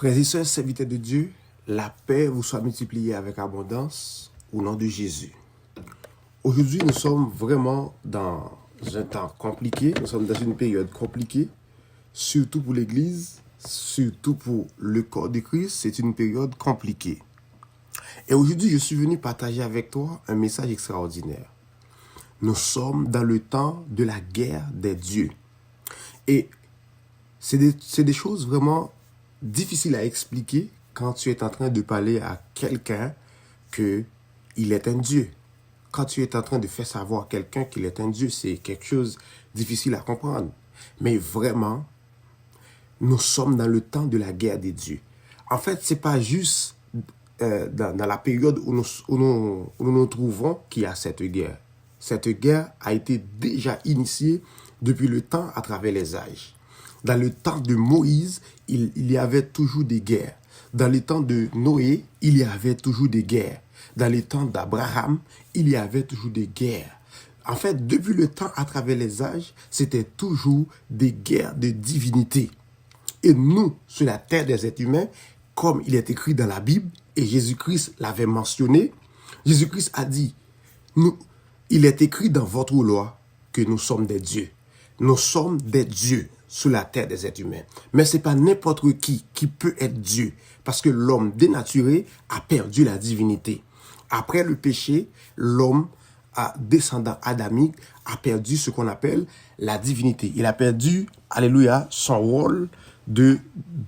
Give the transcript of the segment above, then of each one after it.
Frères et sœurs, serviteurs de Dieu, la paix vous soit multipliée avec abondance au nom de Jésus. Aujourd'hui, nous sommes vraiment dans un temps compliqué, nous sommes dans une période compliquée, surtout pour l'Église, surtout pour le corps de Christ, c'est une période compliquée. Et aujourd'hui, je suis venu partager avec toi un message extraordinaire. Nous sommes dans le temps de la guerre des dieux. Et c'est des choses vraiment difficiles à expliquer quand tu es en train de parler à quelqu'un qu'il est un Dieu. Quand tu es en train de faire savoir à quelqu'un qu'il est un Dieu, c'est quelque chose de difficile à comprendre. Mais vraiment, nous sommes dans le temps de la guerre des dieux. En fait, ce n'est pas juste dans la période où nous trouvons qu'il y a cette guerre. Cette guerre a été déjà initiée depuis le temps à travers les âges. Dans le temps de Moïse, il y avait toujours des guerres. Dans le temps de Noé, il y avait toujours des guerres. Dans le temps d'Abraham, il y avait toujours des guerres. En fait, depuis le temps à travers les âges, c'était toujours des guerres de divinité. Et nous, sur la terre des êtres humains, comme il est écrit dans la Bible, et Jésus-Christ l'avait mentionné, Jésus-Christ a dit, il est écrit dans votre loi que nous sommes des dieux. Nous sommes des dieux sur la terre des êtres humains. Mais ce n'est pas n'importe qui peut être Dieu. Parce que l'homme dénaturé a perdu la divinité. Après le péché, l'homme descendant adamique a perdu ce qu'on appelle la divinité. Il a perdu, alléluia, son rôle de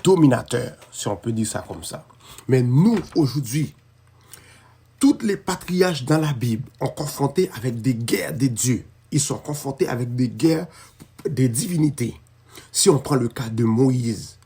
dominateur, si on peut dire ça comme ça. Mais nous, aujourd'hui, tous les patriarches dans la Bible ont confronté avec des guerres des dieux. Ils sont confrontés avec des guerres des divinités. Si on prend le cas de Moïse,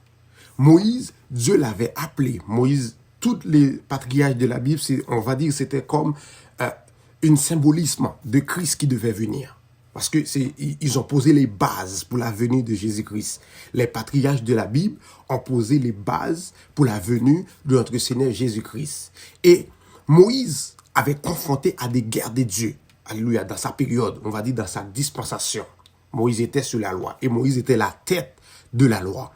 Dieu l'avait appelé. Moïse, tous les patriarches de la Bible, on va dire c'était comme un symbolisme de Christ qui devait venir. Parce qu'ils ont posé les bases pour la venue de Jésus-Christ. Les patriarches de la Bible ont posé les bases pour la venue de notre Seigneur Jésus-Christ. Et Moïse avait confronté à des guerres des dieux. Alléluia, dans sa période, on va dire dans sa dispensation. Moïse était sur la loi et Moïse était la tête de la loi.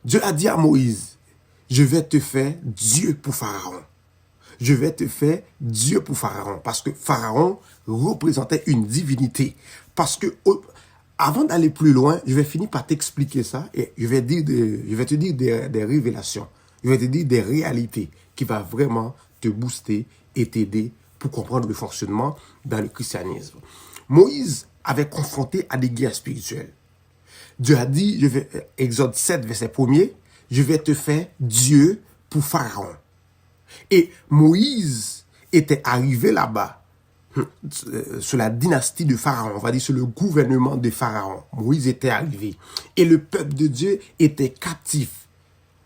Dieu a dit à Moïse, je vais te faire Dieu pour Pharaon. Je vais te faire Dieu pour Pharaon. Parce que Pharaon représentait une divinité. Parce que avant d'aller plus loin, je vais finir par t'expliquer ça et je vais te dire des révélations. Je vais te dire des réalités qui vont vraiment te booster et t'aider pour comprendre le fonctionnement dans le christianisme. Moïse avait confronté à des guerres spirituelles. Dieu a dit, Exode 7, verset 1er, je vais te faire Dieu pour Pharaon. Et Moïse était arrivé là-bas, sur la dynastie de Pharaon, on va dire sur le gouvernement de Pharaon. Moïse était arrivé. Et le peuple de Dieu était captif.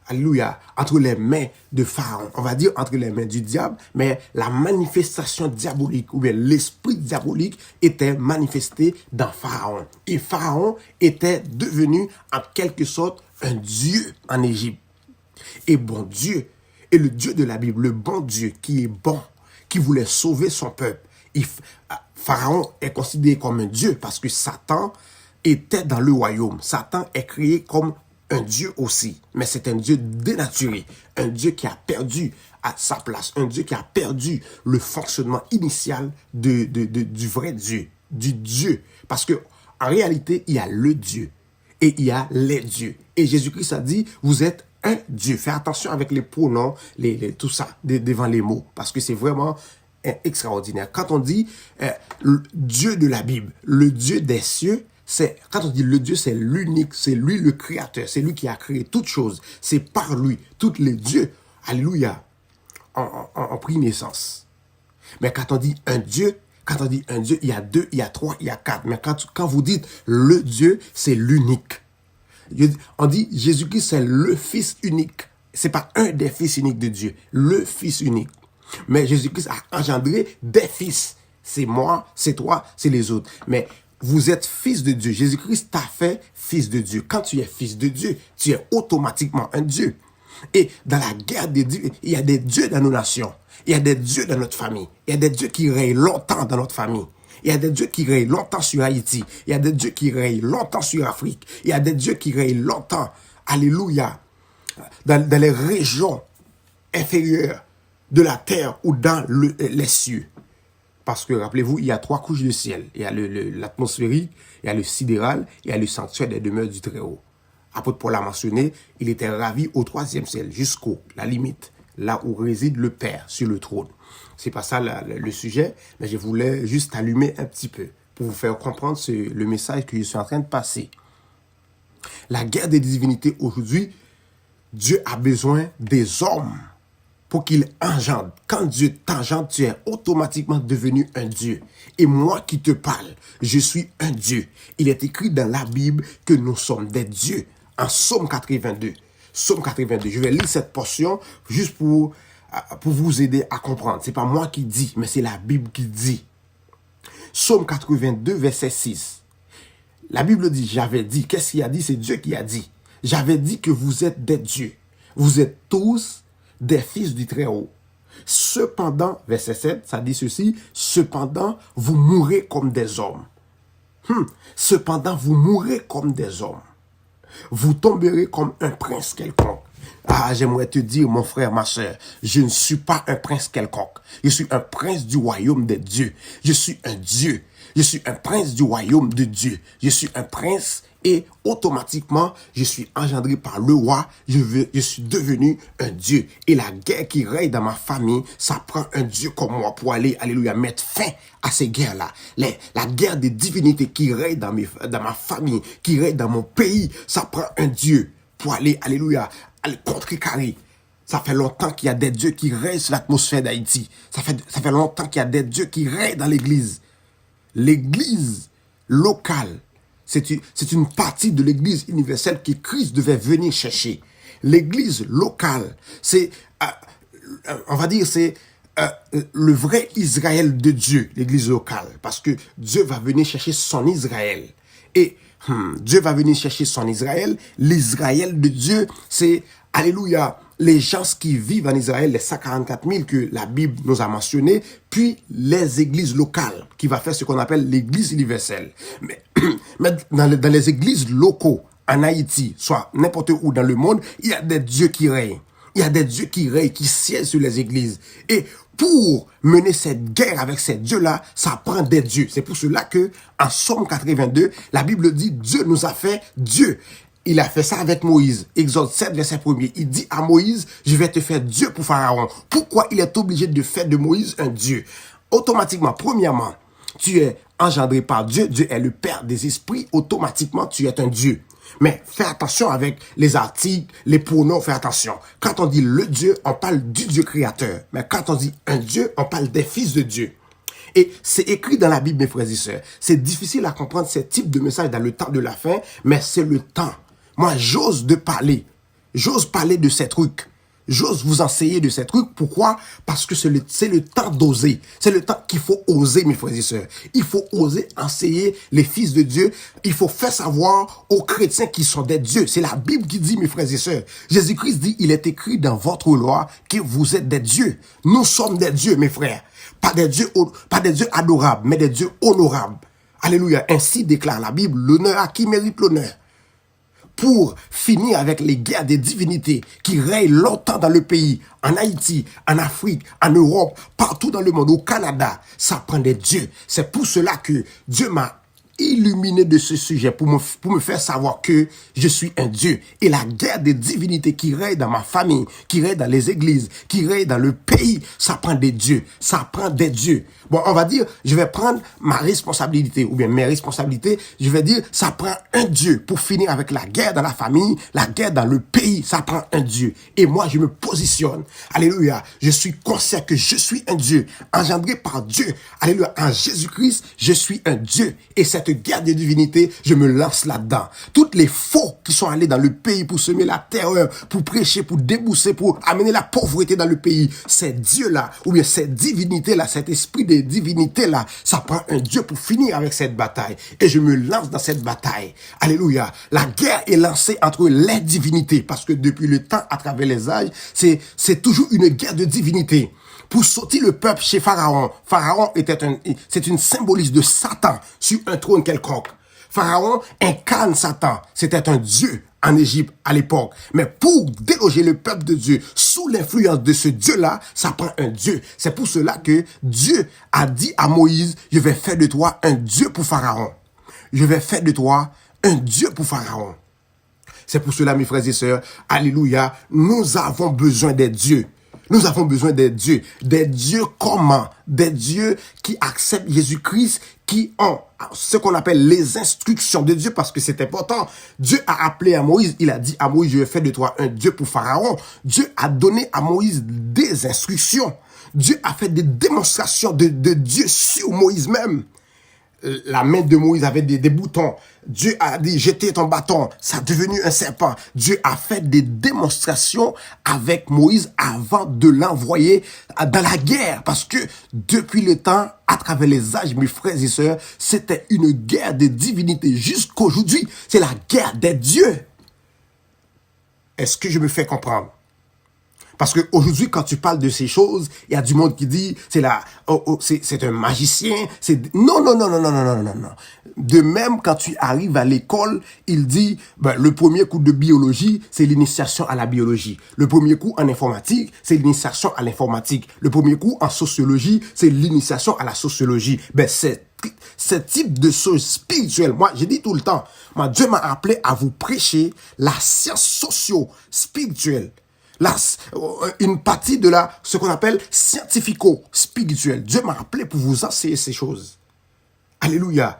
Alléluia, entre les mains de Pharaon, on va dire entre les mains du diable, mais la manifestation diabolique ou bien l'esprit diabolique était manifesté dans Pharaon. Et Pharaon était devenu en quelque sorte un dieu en Égypte. Et bon Dieu, et le Dieu de la Bible, le bon Dieu qui est bon, qui voulait sauver son peuple. Pharaon est considéré comme un dieu parce que Satan était dans le royaume. Satan est créé comme un Dieu aussi, mais c'est un Dieu dénaturé, un Dieu qui a perdu à sa place, un Dieu qui a perdu le fonctionnement initial du vrai Dieu, du Dieu. Parce que en réalité, il y a le Dieu et il y a les dieux. Et Jésus-Christ a dit, vous êtes un Dieu. Fais attention avec les pronoms, tout ça, devant les mots, parce que c'est vraiment extraordinaire. Quand on dit le Dieu de la Bible, le Dieu des cieux, quand on dit le Dieu, c'est l'unique, c'est lui le créateur, c'est lui qui a créé toutes choses. C'est par lui, tous les dieux, alléluia, ont pris naissance. Mais quand on dit un Dieu, il y a 2, il y a 3, il y a 4. Mais quand vous dites le Dieu, c'est l'unique. On dit Jésus-Christ, c'est le Fils unique. C'est pas un des fils uniques de Dieu, le Fils unique. Mais Jésus-Christ a engendré des fils. C'est moi, c'est toi, c'est les autres. Mais vous êtes fils de Dieu. Jésus-Christ t'a fait fils de Dieu. Quand tu es fils de Dieu, tu es automatiquement un Dieu. Et dans la guerre des dieux, il y a des dieux dans nos nations. Il y a des dieux dans notre famille. Il y a des dieux qui règnent longtemps dans notre famille. Il y a des dieux qui règnent longtemps sur Haïti. Il y a des dieux qui règnent longtemps sur Afrique. Il y a des dieux qui règnent longtemps, alléluia, dans les régions inférieures de la terre ou dans les cieux. Parce que, rappelez-vous, il y a 3 couches de ciel. Il y a l'atmosphérique, il y a le sidéral, il y a le sanctuaire des demeures du Très-Haut. Apôtre Paul l'a mentionné, il était ravi au 3e ciel, jusqu'au la limite, là où réside le Père sur le trône. C'est pas ça le sujet, mais je voulais juste allumer un petit peu pour vous faire comprendre le message que je suis en train de passer. La guerre des divinités aujourd'hui, Dieu a besoin des hommes pour qu'il engendre. Quand Dieu t'engendre, tu es automatiquement devenu un Dieu. Et moi qui te parle, je suis un Dieu. Il est écrit dans la Bible que nous sommes des dieux. En Psaume 82. Psaume 82. Je vais lire cette portion juste pour vous aider à comprendre. Ce n'est pas moi qui dis, mais c'est la Bible qui dit. Psaume 82, verset 6. La Bible dit, j'avais dit. Qu'est-ce qu'il a dit? C'est Dieu qui a dit. J'avais dit que vous êtes des dieux. Vous êtes tous des fils du Très-Haut. Cependant, verset 7, ça dit ceci, cependant, vous mourrez comme des hommes. Cependant, vous mourrez comme des hommes. Vous tomberez comme un prince quelconque. Ah, j'aimerais te dire, mon frère, ma soeur, je ne suis pas un prince quelconque. Je suis un prince du royaume des dieux. Je suis un Dieu. Je suis un prince du royaume de Dieu. Je suis un prince et automatiquement, je suis engendré par le roi. Je suis devenu un Dieu. Et la guerre qui règne dans ma famille, ça prend un Dieu comme moi pour aller, alléluia, mettre fin à ces guerres-là. La guerre des divinités qui règne dans ma famille, qui règne dans mon pays, ça prend un Dieu pour aller, alléluia, aller contrecarrer. Ça fait longtemps qu'il y a des dieux qui règnent sur l'atmosphère d'Haïti. Ça fait longtemps qu'il y a des dieux qui règnent dans l'église. L'église locale, c'est une partie de l'église universelle que Christ devait venir chercher. L'église locale, c'est, on va dire, c'est le vrai Israël de Dieu, l'église locale. Parce que Dieu va venir chercher son Israël. Et Dieu va venir chercher son Israël. L'Israël de Dieu, c'est, alléluia, les gens qui vivent en Israël, les 144 000 que la Bible nous a mentionnés, puis les églises locales, qui va faire ce qu'on appelle l'église universelle. Mais dans les églises locaux, en Haïti, soit n'importe où dans le monde, il y a des dieux qui règnent. Il y a des dieux qui règnent, qui siègent sur les églises. Et pour mener cette guerre avec ces dieux-là, ça prend des dieux. C'est pour cela que, en Psaume 82, la Bible dit, Dieu nous a fait Dieu. Il a fait ça avec Moïse. Exode 7, verset 1er. Il dit à Moïse, je vais te faire Dieu pour Pharaon. Pourquoi il est obligé de faire de Moïse un Dieu? Automatiquement, premièrement, tu es engendré par Dieu. Dieu est le Père des esprits. Automatiquement, tu es un Dieu. Mais fais attention avec les articles, les pronoms, fais attention. Quand on dit le Dieu, on parle du Dieu créateur. Mais quand on dit un Dieu, on parle des fils de Dieu. Et c'est écrit dans la Bible, mes frères et sœurs. C'est difficile à comprendre ce type de message dans le temps de la fin, mais c'est le temps. Moi, j'ose parler de ces trucs. J'ose vous enseigner de ces trucs. Pourquoi? Parce que c'est le temps d'oser. C'est le temps qu'il faut oser, mes frères et sœurs. Il faut oser enseigner les fils de Dieu. Il faut faire savoir aux chrétiens qui sont des dieux. C'est la Bible qui dit, mes frères et sœurs. Jésus-Christ dit, il est écrit dans votre loi que vous êtes des dieux. Nous sommes des dieux, mes frères. Pas des dieux adorables, mais des dieux honorables. Alléluia. Ainsi déclare la Bible, l'honneur à qui mérite l'honneur. Pour finir avec les guerres des divinités qui règnent longtemps dans le pays, en Haïti, en Afrique, en Europe, partout dans le monde, au Canada, ça prend des dieux. C'est pour cela que Dieu m'a illuminé de ce sujet pour me faire savoir que je suis un Dieu. Et la guerre des divinités qui règne dans ma famille, qui règne dans les églises, qui règne dans le pays, ça prend des dieux. Ça prend des dieux. Bon, on va dire, je vais prendre ma responsabilité, ou bien mes responsabilités, je vais dire, ça prend un Dieu pour finir avec la guerre dans la famille, la guerre dans le pays, ça prend un Dieu. Et moi, je me positionne, alléluia, je suis conscient que je suis un Dieu, engendré par Dieu, alléluia, en Jésus-Christ, je suis un Dieu. Et cette guerre des divinités, je me lance là-dedans. Toutes les faux qui sont allés dans le pays pour semer la terreur, pour prêcher, pour débousser, pour amener la pauvreté dans le pays, ces dieux-là, ou bien ces divinités-là, cet esprit des divinités-là, ça prend un Dieu pour finir avec cette bataille. Et je me lance dans cette bataille. Alléluia. La guerre est lancée entre les divinités, parce que depuis le temps, à travers les âges, c'est toujours une guerre de divinités. Pour sortir le peuple chez Pharaon. Pharaon c'est une symbolise de Satan sur un trône quelconque. Pharaon incarne Satan. C'était un dieu en Égypte à l'époque. Mais pour déloger le peuple de Dieu sous l'influence de ce Dieu-là, ça prend un Dieu. C'est pour cela que Dieu a dit à Moïse, je vais faire de toi un Dieu pour Pharaon. Je vais faire de toi un Dieu pour Pharaon. C'est pour cela, mes frères et sœurs, alléluia, nous avons besoin des dieux. Nous avons besoin des dieux. Des dieux comment? Des dieux qui acceptent Jésus-Christ, qui ont ce qu'on appelle les instructions de Dieu, parce que c'est important. Dieu a appelé à Moïse, il a dit à Moïse, je vais faire de toi un Dieu pour Pharaon. Dieu a donné à Moïse des instructions. Dieu a fait des démonstrations de Dieu sur Moïse même. La main de Moïse avait des boutons. Dieu a dit, jetez ton bâton. Ça a devenu un serpent. Dieu a fait des démonstrations avec Moïse avant de l'envoyer dans la guerre. Parce que depuis le temps, à travers les âges, mes frères et sœurs, c'était une guerre de divinité. Jusqu'aujourd'hui, c'est la guerre des dieux. Est-ce que je me fais comprendre? Parce que aujourd'hui, quand tu parles de ces choses, il y a du monde qui dit, c'est un magicien, non. De même, quand tu arrives à l'école, il dit, le premier cours de biologie, c'est l'initiation à la biologie. Le premier cours en informatique, c'est l'initiation à l'informatique. Le premier cours en sociologie, c'est l'initiation à la sociologie. Ce type de choses spirituelles, moi, j'ai dit tout le temps, Dieu m'a appelé à vous prêcher la science socio-spirituelle. Une partie de ce qu'on appelle scientifico-spirituel. Dieu m'a appelé pour vous enseigner ces choses. Alléluia.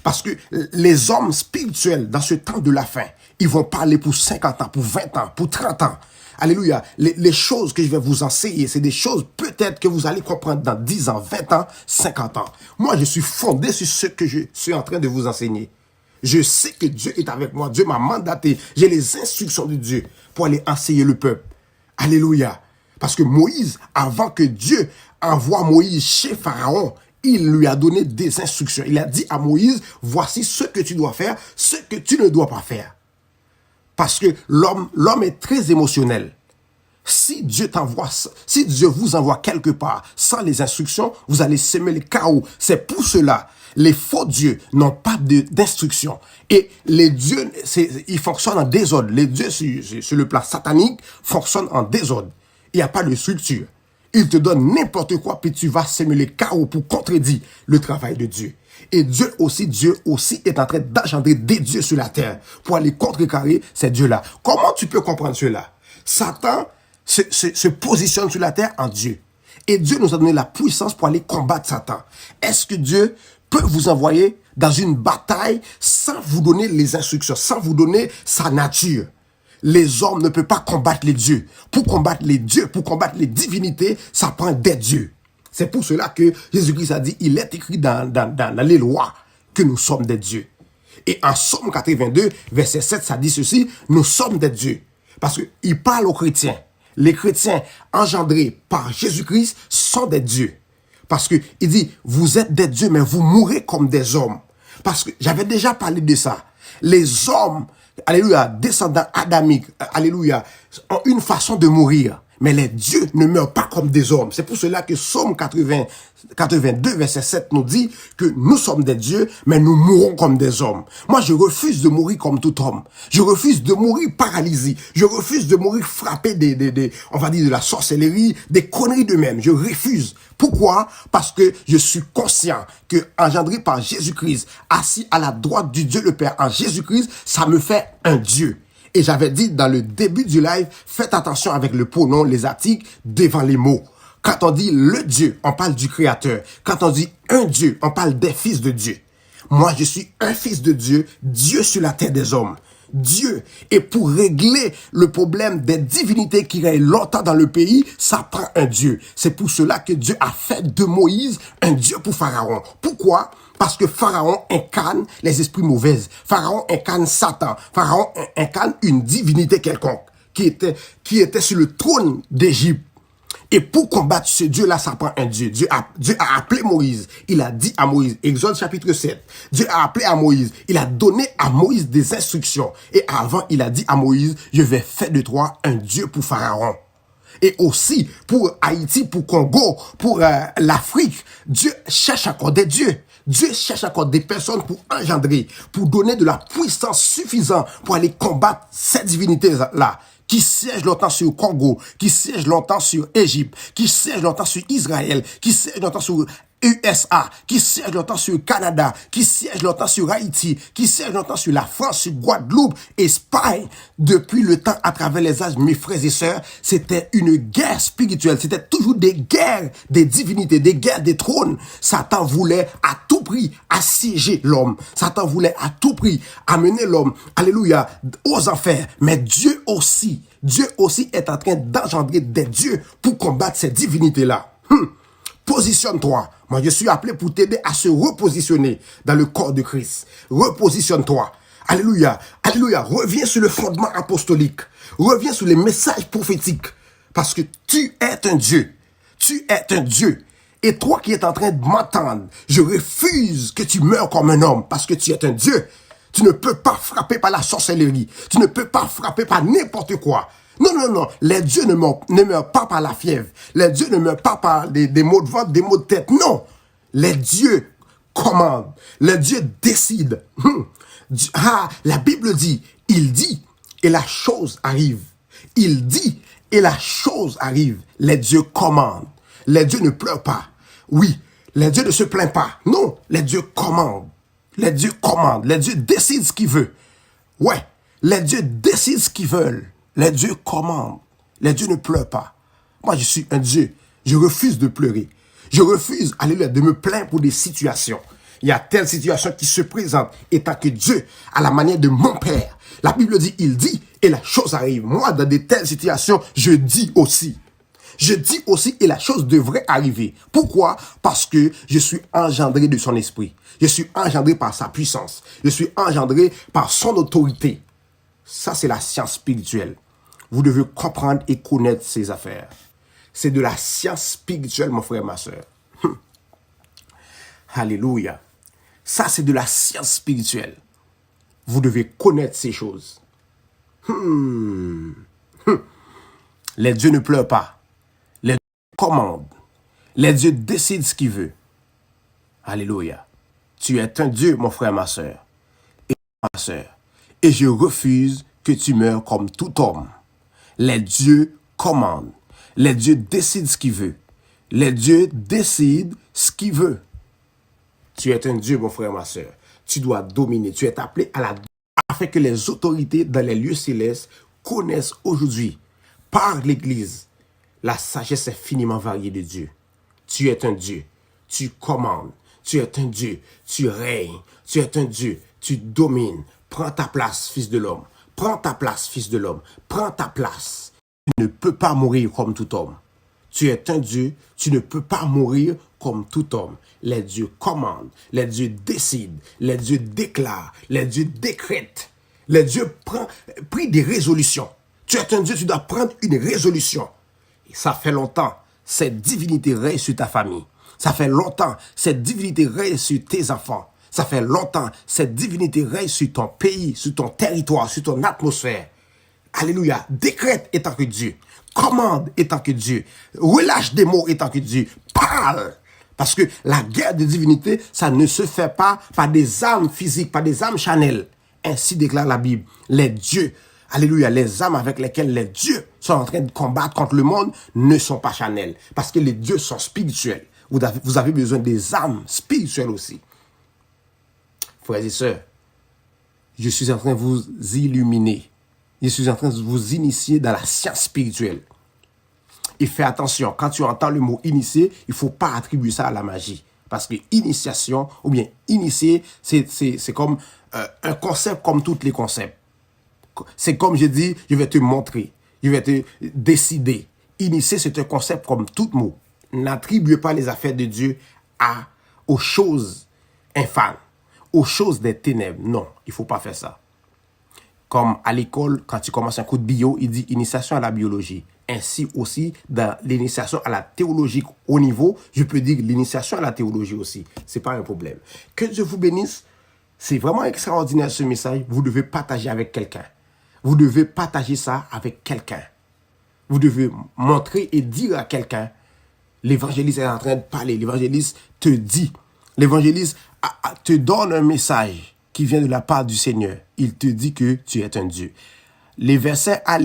Parce que les hommes spirituels, dans ce temps de la fin, ils vont parler pour 50 ans, pour 20 ans, pour 30 ans. Alléluia. Les choses que je vais vous enseigner, c'est des choses peut-être que vous allez comprendre dans 10 ans, 20 ans, 50 ans. Moi, je suis fondé sur ce que je suis en train de vous enseigner. Je sais que Dieu est avec moi. Dieu m'a mandaté. J'ai les instructions de Dieu pour aller enseigner le peuple. Alléluia. Parce que Moïse, avant que Dieu envoie Moïse chez Pharaon, il lui a donné des instructions. Il a dit à Moïse, voici ce que tu dois faire, ce que tu ne dois pas faire. Parce que l'homme est très émotionnel. Si Dieu vous envoie quelque part sans les instructions, vous allez semer le chaos. C'est pour cela, les faux dieux n'ont pas d'instructions. Et les dieux, ils fonctionnent en désordre. Les dieux, sur le plan satanique, fonctionnent en désordre. Il n'y a pas de structure. Ils te donnent n'importe quoi, puis tu vas semer le chaos pour contredire le travail de Dieu. Et Dieu aussi est en train d'engendrer des dieux sur la terre pour aller contrecarrer ces dieux-là. Comment tu peux comprendre cela? Satan se positionne sur la terre en Dieu. Et Dieu nous a donné la puissance pour aller combattre Satan. Est-ce que Dieu peut vous envoyer dans une bataille sans vous donner les instructions, sans vous donner sa nature? Les hommes ne peuvent pas combattre les dieux. Pour combattre les dieux, pour combattre les divinités, ça prend des dieux. C'est pour cela que Jésus-Christ a dit, il est écrit dans les lois que nous sommes des dieux. Et en Somme 82, verset 7, ça dit ceci, nous sommes des dieux. Parce qu'il parle aux chrétiens. Les chrétiens engendrés par Jésus-Christ sont des dieux. Parce qu'il dit, vous êtes des dieux, mais vous mourrez comme des hommes. Parce que j'avais déjà parlé de ça. Les hommes, alléluia, descendants adamiques, alléluia, ont une façon de mourir. Mais les dieux ne meurent pas comme des hommes. C'est pour cela que Somme 82, verset 7 nous dit que nous sommes des dieux, mais nous mourrons comme des hommes. Moi, je refuse de mourir comme tout homme. Je refuse de mourir paralysé. Je refuse de mourir frappé on va dire de la sorcellerie, des conneries de même. Je refuse. Pourquoi? Parce que je suis conscient que engendré par Jésus-Christ, assis à la droite du Dieu le Père en Jésus-Christ, ça me fait un Dieu. Et j'avais dit dans le début du live, faites attention avec le pronom, les articles devant les mots. Quand on dit le Dieu, on parle du Créateur. Quand on dit un Dieu, on parle des fils de Dieu. Moi, je suis un fils de Dieu, Dieu sur la terre des hommes. Dieu. Et pour régler le problème des divinités qui règnent longtemps dans le pays, ça prend un Dieu. C'est pour cela que Dieu a fait de Moïse un Dieu pour Pharaon. Pourquoi? Parce que Pharaon incarne les esprits mauvais. Pharaon incarne Satan. Pharaon incarne une divinité quelconque qui était sur le trône d'Égypte. Et pour combattre ce Dieu-là, ça prend un Dieu. Dieu a appelé Moïse. Il a dit à Moïse, Exode chapitre 7, Dieu a appelé à Moïse. Il a donné à Moïse des instructions. Et avant, il a dit à Moïse, je vais faire de toi un Dieu pour Pharaon. Et aussi pour Haïti, pour Congo, pour l'Afrique. Dieu cherche encore des dieux. Dieu cherche encore des personnes pour engendrer, pour donner de la puissance suffisante pour aller combattre cette divinité-là, qui siège longtemps sur le Congo, qui siège longtemps sur Égypte, qui siège longtemps sur Israël, qui siège longtemps sur USA, qui siège longtemps sur le Canada, qui siège longtemps sur Haïti, qui siège longtemps sur la France, sur Guadeloupe, Espagne. Depuis le temps, à travers les âges, mes frères et sœurs, c'était une guerre spirituelle. C'était toujours des guerres des divinités, des guerres des trônes. Satan voulait à tout prix assiéger l'homme. Satan voulait à tout prix amener l'homme, alléluia, aux enfers. Mais Dieu aussi est en train d'engendrer des dieux pour combattre ces divinités-là. Positionne-toi. Moi, je suis appelé pour t'aider à se repositionner dans le corps de Christ. Repositionne-toi. Alléluia. Alléluia. Reviens sur le fondement apostolique. Reviens sur les messages prophétiques. Parce que tu es un Dieu. Tu es un Dieu. Et toi qui es en train de m'entendre, je refuse que tu meurs comme un homme parce que tu es un Dieu. Tu ne peux pas frapper par la sorcellerie. Tu ne peux pas frapper par n'importe quoi. Non, non, non. Les dieux ne meurent pas par la fièvre. Les dieux ne meurent pas par des maux de ventre, des maux de tête. Non. Les dieux commandent. Les dieux décident. La Bible dit, il dit, et la chose arrive. Il dit, et la chose arrive. Les dieux commandent. Les dieux ne pleurent pas. Oui, les dieux ne se plaignent pas. Non, les dieux commandent. Les dieux commandent. Les dieux décident ce qu'ils veulent. Ouais, les dieux décident ce qu'ils veulent. Les dieux commandent. Les dieux ne pleurent pas. Moi, je suis un Dieu. Je refuse de pleurer. Je refuse, alléluia, de me plaindre pour des situations. Il y a telle situation qui se présente. Étant que Dieu, à la manière de mon Père, la Bible dit, il dit, et la chose arrive. Moi, dans de telles situations, je dis aussi. Je dis aussi, et la chose devrait arriver. Pourquoi? Parce que je suis engendré de son esprit. Je suis engendré par sa puissance. Je suis engendré par son autorité. Ça, c'est la science spirituelle. Vous devez comprendre et connaître ces affaires. C'est de la science spirituelle, mon frère, ma soeur. Alléluia. Ça, c'est de la science spirituelle. Vous devez connaître ces choses. Les dieux ne pleurent pas. Les dieux commandent. Les dieux décident ce qu'ils veulent. Alléluia. Tu es un Dieu, mon frère, ma soeur. Et ma soeur. Et je refuse que tu meurs comme tout homme. Les dieux commandent. Les dieux décident ce qu'ils veulent. Les dieux décident ce qu'ils veulent. Tu es un Dieu, mon frère, ma soeur. Tu dois dominer. Tu es appelé afin que les autorités dans les lieux célestes connaissent aujourd'hui, par l'Église, la sagesse infiniment variée de Dieu. Tu es un Dieu. Tu commandes. Tu es un Dieu. Tu règnes. Tu es un Dieu. Tu domines. Prends ta place, fils de l'homme. Prends ta place, fils de l'homme. Prends ta place. Tu ne peux pas mourir comme tout homme. Tu es un Dieu. Tu ne peux pas mourir comme tout homme. Les dieux commandent. Les dieux décident. Les dieux déclarent. Les dieux décrètent. Les dieux prennent des résolutions. Tu es un Dieu, tu dois prendre une résolution. Et ça fait longtemps, cette divinité règne sur ta famille. Ça fait longtemps, cette divinité règne sur tes enfants. Ça fait longtemps, cette divinité règne sur ton pays, sur ton territoire, sur ton atmosphère. Alléluia. Décrète étant que Dieu. Commande étant que Dieu. Relâche des mots étant que Dieu. Parle. Parce que la guerre de divinité, ça ne se fait pas par des âmes physiques, par des âmes charnelles. Ainsi déclare la Bible. Les dieux, alléluia, les âmes avec lesquelles les dieux sont en train de combattre contre le monde ne sont pas charnelles. Parce que les dieux sont spirituels. Vous avez besoin des âmes spirituelles aussi. Frères et sœurs, je suis en train de vous illuminer. Je suis en train de vous initier dans la science spirituelle. Et fais attention, quand tu entends le mot initier, il ne faut pas attribuer ça à la magie. Parce que initiation, ou bien initier, c'est comme un concept comme tous les concepts. C'est comme je dis, je vais te montrer, je vais te décider. Initier, c'est un concept comme tout mot. N'attribuez pas les affaires de Dieu aux choses infâmes, aux choses des ténèbres. Non, il ne faut pas faire ça. Comme à l'école, quand tu commences un cours de bio, il dit initiation à la biologie. Ainsi aussi, dans l'initiation à la théologie au niveau, je peux dire l'initiation à la théologie aussi. Ce n'est pas un problème. Que Dieu vous bénisse. C'est vraiment extraordinaire ce message. Vous devez partager avec quelqu'un. Vous devez partager ça avec quelqu'un. Vous devez montrer et dire à quelqu'un. L'évangéliste est en train de parler. L'évangéliste te dit. L'évangéliste te donne un message qui vient de la part du Seigneur. Il te dit que tu es un Dieu. Les versets à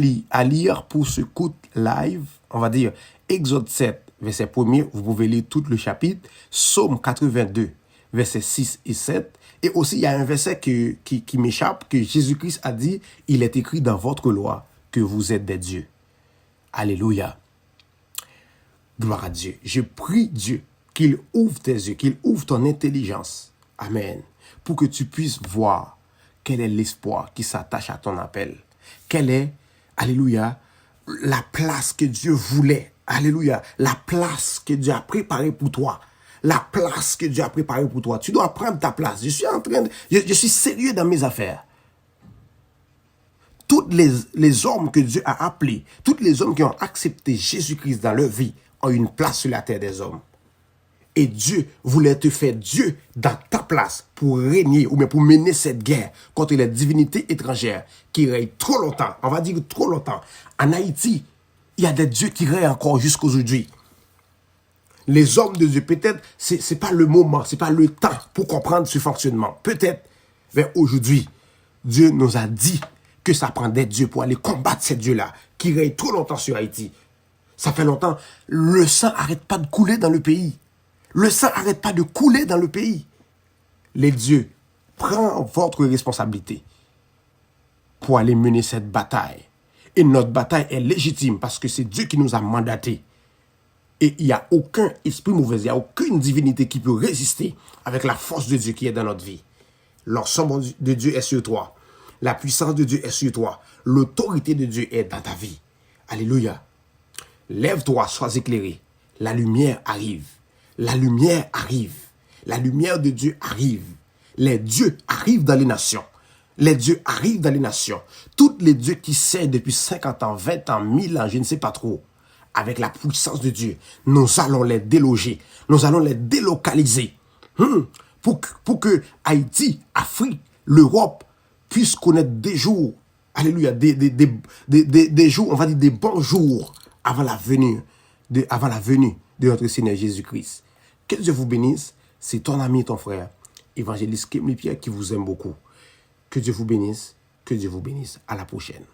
lire pour ce coup live, on va dire Exode 7, verset 1er, vous pouvez lire tout le chapitre, Psaume 82, versets 6 et 7. Et aussi, il y a un verset qui m'échappe, que Jésus-Christ a dit, il est écrit dans votre loi que vous êtes des dieux. Alléluia. Gloire à Dieu. Je prie Dieu qu'il ouvre tes yeux, qu'il ouvre ton intelligence. Amen. Pour que tu puisses voir quel est l'espoir qui s'attache à ton appel. Quelle est, alléluia, la place que Dieu voulait. Alléluia. La place que Dieu a préparée pour toi. La place que Dieu a préparée pour toi. Tu dois prendre ta place. Je suis sérieux dans mes affaires. Tous les hommes que Dieu a appelés, tous les hommes qui ont accepté Jésus-Christ dans leur vie, ont une place sur la terre des hommes. Et Dieu voulait te faire Dieu dans ta place pour régner ou bien pour mener cette guerre contre les divinités étrangères qui règnent trop longtemps. On va dire trop longtemps. En Haïti, il y a des dieux qui règnent encore jusqu'à aujourd'hui. Les hommes de Dieu, peut-être, c'est pas le moment, c'est pas le temps pour comprendre ce fonctionnement. Peut-être, mais aujourd'hui, Dieu nous a dit que ça prend des dieux pour aller combattre ces dieux-là qui règnent trop longtemps sur Haïti. Ça fait longtemps, le sang n'arrête pas de couler dans le pays. Le sang n'arrête pas de couler dans le pays. Les dieux, prenez votre responsabilité pour aller mener cette bataille. Et notre bataille est légitime parce que c'est Dieu qui nous a mandatés. Et il n'y a aucun esprit mauvais, il n'y a aucune divinité qui peut résister avec la force de Dieu qui est dans notre vie. L'ensemble de Dieu est sur toi. La puissance de Dieu est sur toi. L'autorité de Dieu est dans ta vie. Alléluia. Lève-toi, sois éclairé. La lumière arrive. La lumière arrive. La lumière de Dieu arrive. Les dieux arrivent dans les nations. Les dieux arrivent dans les nations. Tous les dieux qui servent depuis 50 ans, 20 ans, 1000 ans, je ne sais pas trop. Avec la puissance de Dieu, nous allons les déloger. Nous allons les délocaliser. Pour que Haïti, Afrique, l'Europe puissent connaître des jours. Alléluia. Des jours, on va dire des bons jours avant la venue de notre Seigneur Jésus-Christ. Que Dieu vous bénisse. C'est ton ami et ton frère, évangéliste Kemli Pierre, qui vous aime beaucoup. Que Dieu vous bénisse. Que Dieu vous bénisse. À la prochaine.